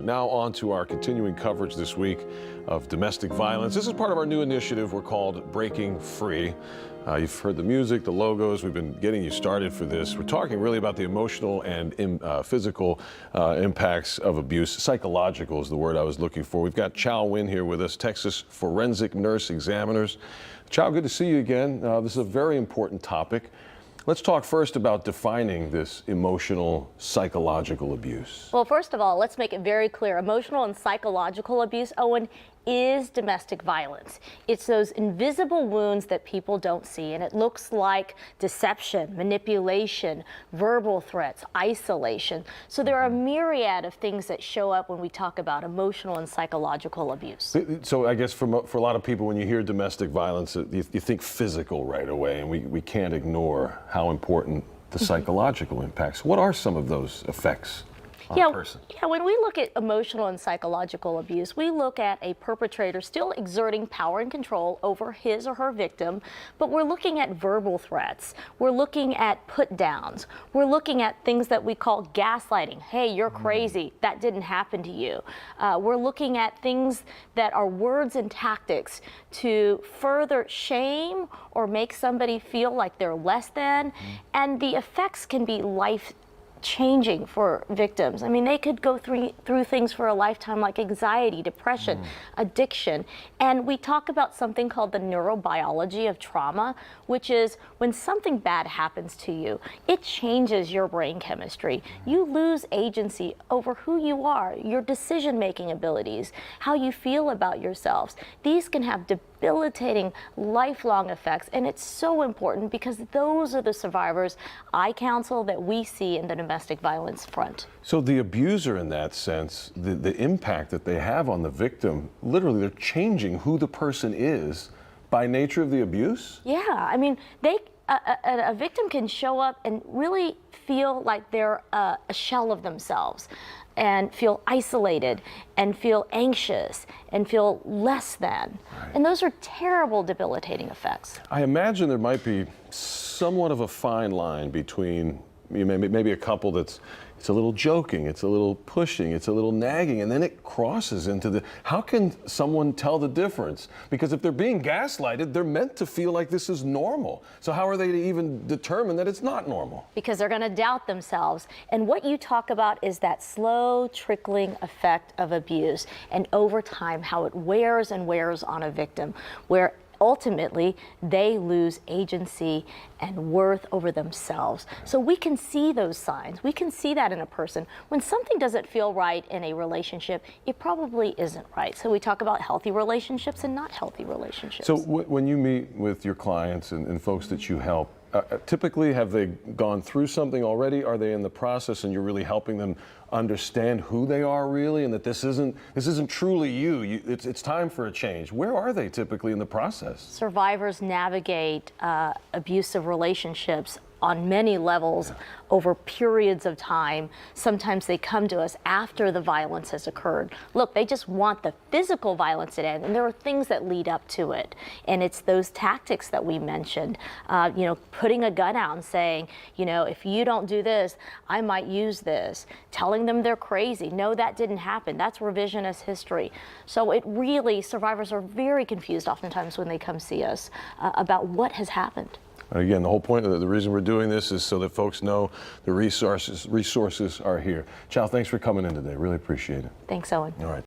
Now on to our continuing coverage this week of domestic violence. This is part of our new initiative we're called Breaking Free. You've heard the music, the logos. We've been getting you started for this. We're talking really about the emotional and physical impacts of abuse. Psychological is the word I was looking for. We've got Chow Wynn here with us, Texas Forensic Nurse Examiners. Chow, good to see you again. This is a very important topic. Let's talk first about defining this emotional, psychological abuse. Well, first of all, let's make it very clear. Emotional and psychological abuse, Owen, is domestic violence. It's those invisible wounds that people don't see, and it looks like deception, manipulation, verbal threats, isolation. So there are a myriad of things that show up when we talk about emotional and psychological abuse. So I guess for a lot of people, when you hear domestic violence, you think physical right away, and we can't ignore how important the psychological impacts. What are some of those effects? Yeah, when we look at emotional and psychological abuse, we look at a perpetrator still exerting power and control over his or her victim, but we're looking at verbal threats. We're looking at put downs. We're looking at things that we call gaslighting. Hey, you're crazy. That didn't happen to you. We're looking at things that are words and tactics to further shame or make somebody feel like they're less than, and the effects can be life-changing for victims. I mean, they could go through things for a lifetime like anxiety, depression, addiction. And we talk about something called the neurobiology of trauma, which is when something bad happens to you, it changes your brain chemistry. You lose agency over who you are, your decision-making abilities, how you feel about yourselves. These can have debilitating, lifelong effects, and it's so important because those are the survivors I counsel that we see in the domestic violence front. So the abuser, in that sense, the impact that they have on the victim, literally they're changing who the person is by nature of the abuse? Yeah, I mean, a victim can show up and really feel like they're a shell of themselves, and feel isolated, and feel anxious, and feel less than. Right. And those are terrible, debilitating effects. I imagine there might be somewhat of a fine line between maybe a couple it's a little joking, it's a little pushing, it's a little nagging, and then it crosses into how can someone tell the difference? Because if they're being gaslighted, they're meant to feel like this is normal. So how are they to even determine that it's not normal? Because they're going to doubt themselves. And what you talk about is that slow trickling effect of abuse, and over time how it wears and wears on a victim, where ultimately they lose agency and worth over themselves. So we can see those signs. We can see that in a person. When something doesn't feel right in a relationship, it probably isn't right. So we talk about healthy relationships and not healthy relationships. So when you meet with your clients and folks that you help, typically have they gone through something already? Are they in the process and you're really helping them understand who they are really, and that this isn't truly you? It's time for a change. Where are they typically in the process? Survivors navigate abusive relationships on many levels over periods of time. Sometimes they come to us after the violence has occurred. Look, they just want the physical violence to end, and there are things that lead up to it. And it's those tactics that we mentioned, putting a gun out and saying, if you don't do this, I might use this. Telling them they're crazy. No, that didn't happen. That's revisionist history. So it really, survivors are very confused oftentimes when they come see us about what has happened. Again, the whole point of the reason we're doing this is so that folks know the resources are here. Chow, thanks for coming in today. Really appreciate it. Thanks, Owen. All right.